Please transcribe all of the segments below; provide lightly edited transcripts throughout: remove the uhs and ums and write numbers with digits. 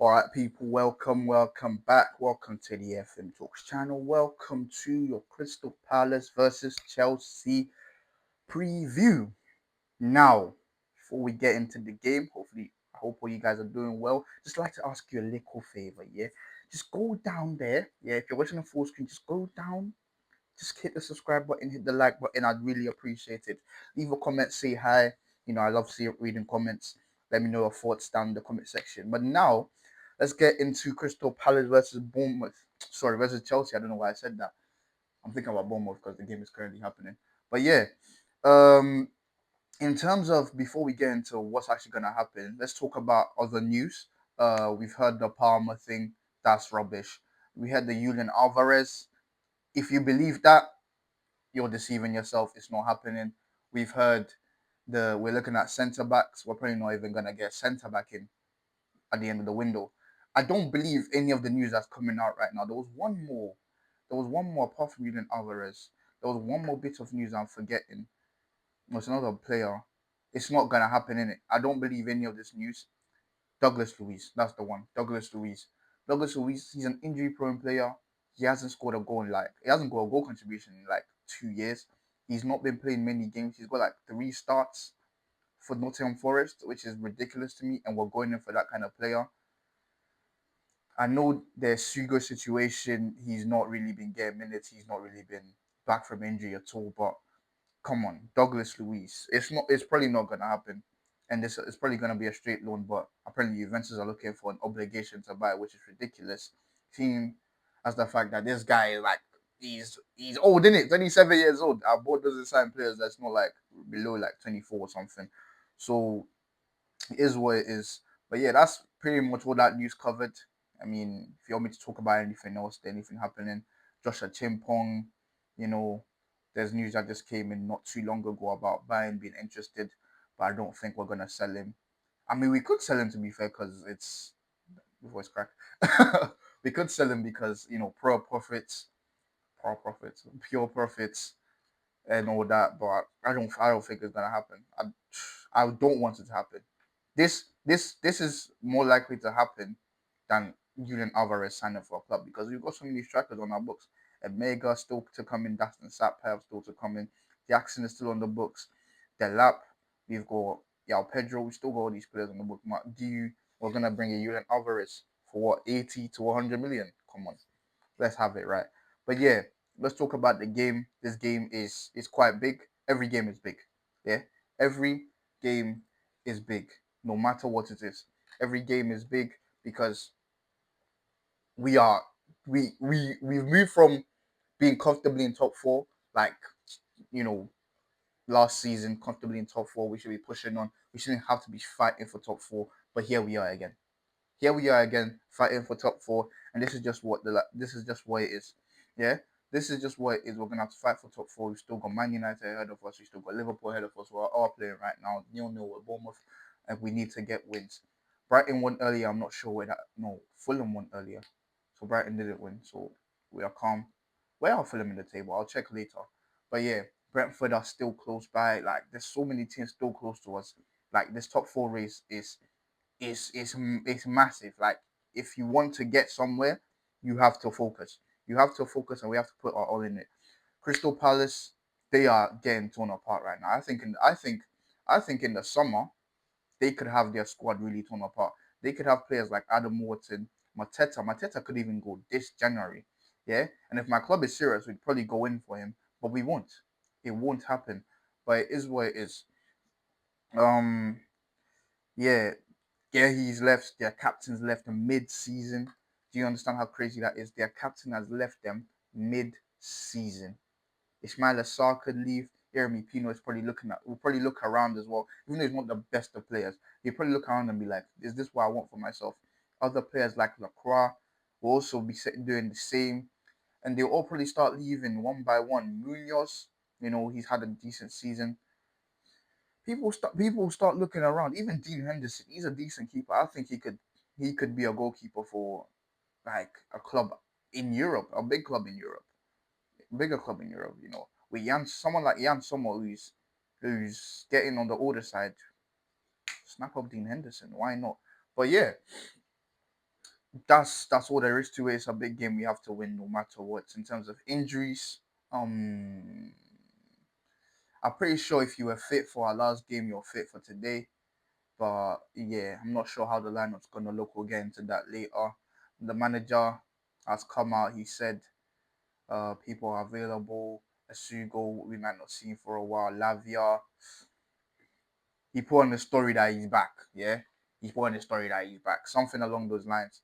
All right, people, welcome back. Welcome to the FM Talks channel. Welcome to your Crystal Palace versus Chelsea preview. Now, before we get into the game, I hope all you guys are doing well. Just like to ask you a little favor, yeah? Just go down there, yeah? If you're watching the full screen, just go down, just hit the subscribe button, hit the like button. I'd really appreciate it. Leave a comment, say hi. I love reading comments. Let me know your thoughts down in the comment section. But now, let's get into Crystal Palace versus Bournemouth. Sorry, versus Chelsea. I don't know why I said that. I'm thinking about Bournemouth because the game is currently happening. But yeah, um, in terms of before we get into what's actually gonna happen, let's talk about other news. We've heard the Palmer thing. That's rubbish. We had the Julian Alvarez. If you believe that, you're deceiving yourself. It's not happening. We've heard we're looking at centre backs. We're probably not even gonna get centre back in at the end of the window. I don't believe any of the news that's coming out right now. There was one more. There was one more apart from Julian Alvarez. There was one more bit of news I'm forgetting. It was another player. It's not gonna happen in it. I don't believe any of this news. Douglas Luiz, that's the one. Douglas Luiz. Douglas Luiz, he's an injury-prone player. He hasn't scored a goal he hasn't got a goal contribution in like 2 years. He's not been playing many games. He's got like 3 starts for Nottingham Forest, which is ridiculous to me. And we're going in for that kind of player. I know the Sugo situation. He's not really been getting minutes. He's not really been back from injury at all. But come on, Douglas Luiz. It's not. It's probably not gonna happen, and this is probably gonna be a straight loan. But apparently, Juventus are looking for an obligation to buy, which is ridiculous. Seeing as the fact that this guy is like he's old, isn't it? 27 years old. Our board doesn't sign players that's not like below like 24 or something. So it is what it is. But yeah, that's pretty much what that news covered. I mean, if you want me to talk about anything else, anything happening, Joshua Chimpong, you know, there's news that just came in not too long ago about Bayern being interested, but I don't think we're gonna sell him. I mean, we could sell him to be fair because it's voice crack. We could sell him because pure profits, pure profits, and all that. But I don't think it's gonna happen. I don't want it to happen. This is more likely to happen than Julian Alvarez signing for a club because we've got so many strikers on our books. And Mega still to come in, Dastin Saphav still to come in, Jackson is still on the books, Delap, we've got Yao Pedro, we still got all these players on the book. We're gonna bring a Julian Alvarez for what 80 to 100 million. Come on, let's have it right. But yeah, let's talk about the game. This game is quite big. Every game is big. Yeah, every game is big, no matter what it is. Every game is big because we are we've moved from being comfortably in top four, like you know last season, comfortably in top four. We should be pushing on. We shouldn't have to be fighting for top four. But here we are again. Here we are again fighting for top four, and this is just what it is. Yeah, this is just what it is. We're gonna have to fight for top four. We've still got Man United ahead of us. We still got Liverpool ahead of us. We're all playing right now 0-0 with Bournemouth, and we need to get wins. Brighton won earlier. I'm not sure where that. No, Fulham won earlier, so Brighton didn't win. So we are calm. Where are Fulham in the table? I'll check later. But yeah, Brentford are still close by. Like there's so many teams still close to us. Like this top four race is massive. Like if you want to get somewhere, you have to focus. You have to focus, and we have to put our all in it. Crystal Palace, they are getting torn apart right now. I think in the summer they could have their squad really torn apart. They could have players like Adam Wharton, Mateta. Mateta could even go this January. Yeah, and if my club is serious, we'd probably go in for him, but we won't. It won't happen. But it is what it is. Um, yeah, he's left. Their captain's left them mid-season. Do you understand how crazy that is? Their captain has left them mid-season. Ismail Assar could leave. Jeremy Pino is probably will probably look around as well. Even though he's not the best of players, he'll probably look around and be like, is this what I want for myself? Other players like Lacroix will also be doing the same. And they'll all probably start leaving one by one. Munoz, he's had a decent season. People start looking around. Even Dean Henderson, he's a decent keeper. I think he could be a goalkeeper for like a club in Europe, a big club in Europe, bigger club in Europe. With someone like Jan Sommer who's getting on the older side, snap up Dean Henderson. Why not? But yeah, that's all there is to it. It's a big game. We have to win no matter what. In terms of injuries, I'm pretty sure if you were fit for our last game, you're fit for today. But yeah, I'm not sure how the lineup's gonna look. We'll get into that later. The manager has come out. He said people are available. Asugo, we might not see him for a while. Lavia, he put on the story that he's back. Yeah, he put on the story that he's back. Something along those lines.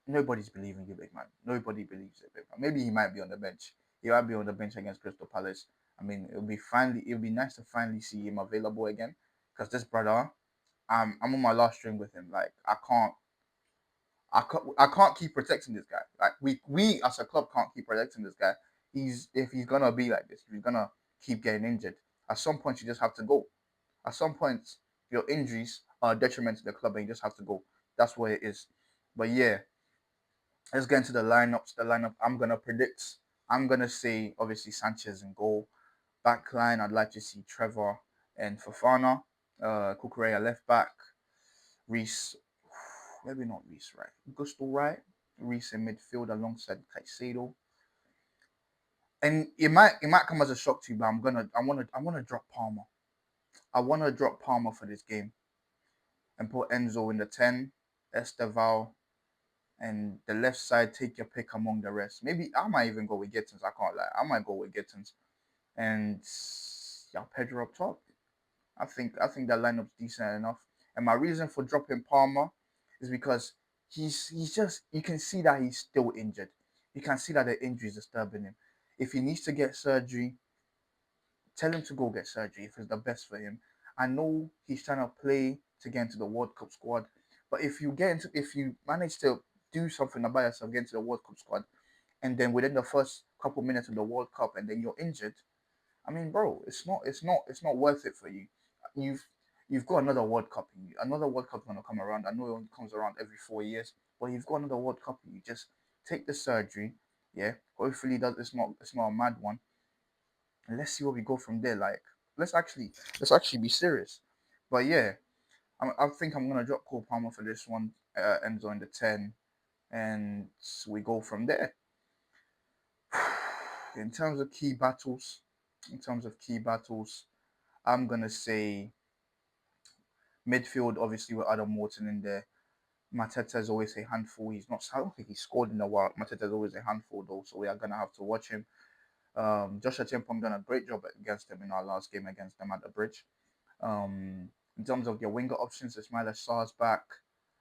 Nobody's believing you, big man. Nobody believes it, big man. Maybe he might be on the bench. He might be on the bench against Crystal Palace. I mean, it'll be nice to finally see him available again. Because this brother, I'm on my last string with him. Like I can't keep protecting this guy. Like we as a club can't keep protecting this guy. If he's gonna be like this, if he's gonna keep getting injured, at some point you just have to go. At some point, your injuries are a detriment to the club, and you just have to go. That's what it is. But yeah, let's get into the lineups. The lineup I'm gonna predict. I'm gonna say obviously Sanchez in goal. Back line, I'd like to see Trevor and Fofana. Kukurea left back. Reese, maybe not Reese right. Gusto right. Reese in midfield alongside Caicedo. And it might come as a shock to you, but I wanna drop Palmer. I wanna drop Palmer for this game and put Enzo in the 10, Esteval, and the left side, take your pick among the rest. Maybe I might even go with Gittins. I can't lie. I might go with Gittins. And yeah, Pedro up top. I think that lineup's decent enough. And my reason for dropping Palmer is because he's just you can see that he's still injured. You can see that the injury is disturbing him. If he needs to get surgery, tell him to go get surgery if it's the best for him. I know he's trying to play to get into the World Cup squad, but if you manage to do something about yourself, get into the World Cup squad, and then within the first couple minutes of the World Cup, and then you're injured, I mean, bro, it's not worth it for you. You've you've got another World Cup in you. Another World Cup gonna come around. I know it only comes around every 4 years, but you've got another World Cup in you. Just take the surgery. Yeah, hopefully that it's not a mad one, and let's see where we go from there. Like let's actually be serious. But yeah, I think I'm gonna drop Cole Palmer for this one. Enzo in the 10, and we go from there. In terms of key battles, I'm gonna say midfield. Obviously, with Adam Morton in there. Mateta is always a handful. I don't think he scored in a while. Mateta is always a handful though, so we are gonna have to watch him. Joshua Chimpong done a great job against them in our last game against them at the bridge. In terms of their winger options, Ismail Sarr's back.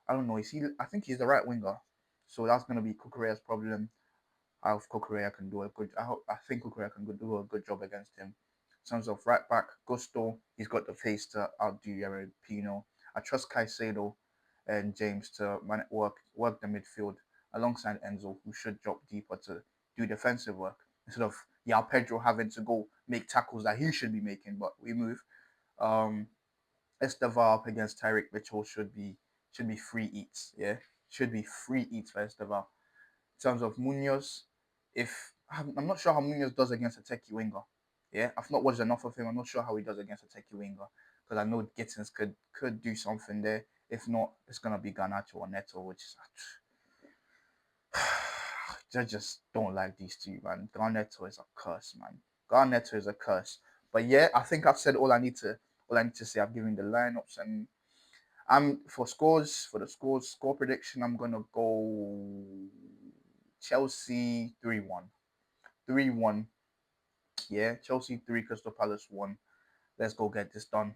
I don't know. I think he's the right winger, so that's gonna be Kukureya's problem. I hope Kukureya can do a good. I think Kukureya can do a good job against him. In terms of right back, Gusto, he's got the face to outdo Yerry Pino. I trust Caicedo and James to work the midfield alongside Enzo, who should drop deeper to do defensive work instead of Pedro having to go make tackles that he should be making. But we move. Um, Estevar up against Tyreek Mitchell should be free eats. Yeah, should be free eats for Estevar. In terms of Munoz, if I'm not sure how Munoz does against a techie winger. Yeah, I've not watched enough of him. I'm not sure how he does against a techie winger because I know Gittins could do something there. If not, it's gonna be Garnacho or Neto, which is I just don't like these two, man. Garnacho is a curse, man. Garnacho is a curse. But yeah, I think I've said all I need to say. I've given the lineups and I'm for the scores score prediction. I'm gonna go Chelsea 3-1. 3-1. Yeah, Chelsea 3, Crystal Palace 1. Let's go get this done.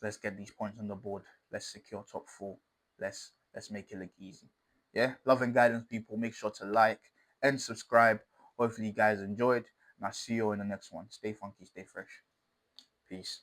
Let's get these points on the board. Let's secure top 4. Let's make it look easy. Yeah, love and guidance, people. Make sure to like and subscribe. Hopefully, you guys enjoyed, and I'll see you in the next one. Stay funky, stay fresh. Peace.